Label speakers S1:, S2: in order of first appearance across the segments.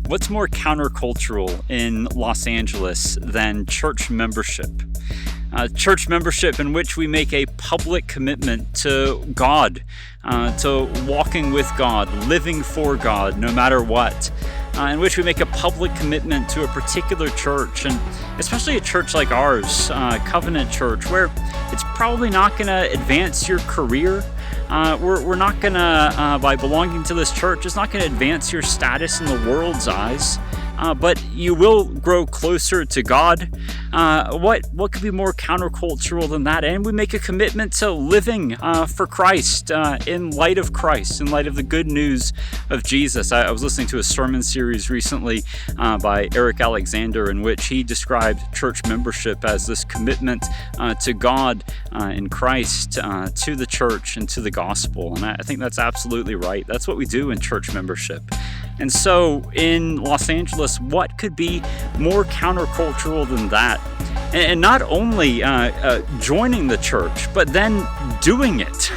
S1: What's more countercultural in Los Angeles than church membership? Church membership in which we make a public commitment to God, to walking with God, living for God, no matter what. In which we make a public commitment to a particular church, and especially a church like ours, Covenant Church, where it's probably not going to advance your career. We're not going to, by belonging to this church, it's not going to advance your status in the world's eyes. But you will grow closer to God. What could be more countercultural than that? And we make a commitment to living for Christ, in light of Christ, in light of the good news of Jesus. I was listening to a sermon series recently by Eric Alexander, in which he described church membership as this commitment to God in Christ, to the church, and to the gospel. And I think that's absolutely right. That's what we do in church membership. And so in Los Angeles, what could be more countercultural than that? And not only joining the church, but then doing it,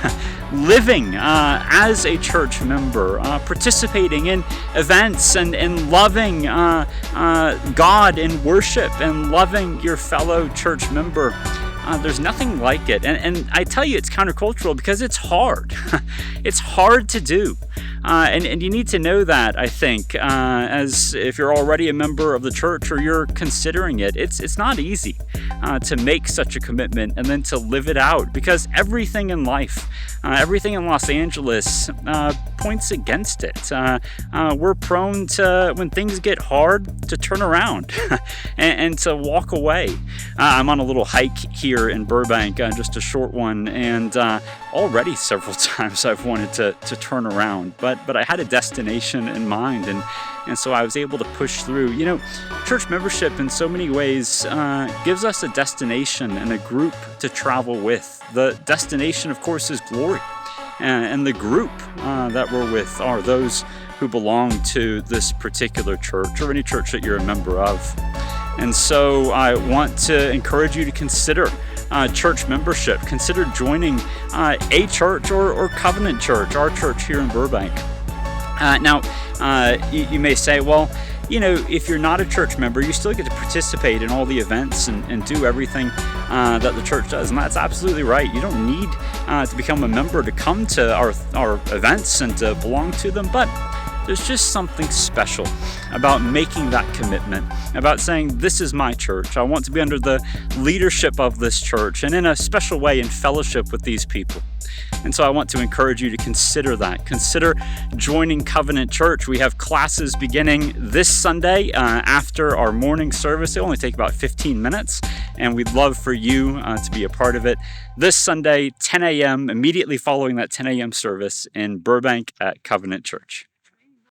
S1: living as a church member, participating in events and loving God in worship and loving your fellow church member. There's nothing like it. And I tell you, it's countercultural because it's hard. It's hard to do. And you need to know that, I think, as if you're already a member of the church or you're considering it. It's not easy to make such a commitment and then to live it out, because everything in life, everything in Los Angeles points against it. We're prone to, when things get hard, to turn around and to walk away. I'm on a little hike here in Burbank, just a short one, and already several times I've wanted to turn around, but I had a destination in mind, and so I was able to push through. You know, church membership in so many ways gives us a destination and a group to travel with. The destination, of course, is glory, and the group that we're with are those who belong to this particular church or any church that you're a member of. And so I want to encourage you to consider church membership. Consider joining a church or Covenant Church, our church here in Burbank. Now, you may say, well, you know, if you're not a church member, you still get to participate in all the events and do everything that the church does. And that's absolutely right. You don't need to become a member to come to our events and to belong to them, but there's just something special about making that commitment, about saying, this is my church. I want to be under the leadership of this church and in a special way in fellowship with these people. And so I want to encourage you to consider that. Consider joining Covenant Church. We have classes beginning this Sunday after our morning service. They only take about 15 minutes, and we'd love for you to be a part of it. This Sunday, 10 a.m., immediately following that 10 a.m. service in Burbank at Covenant Church.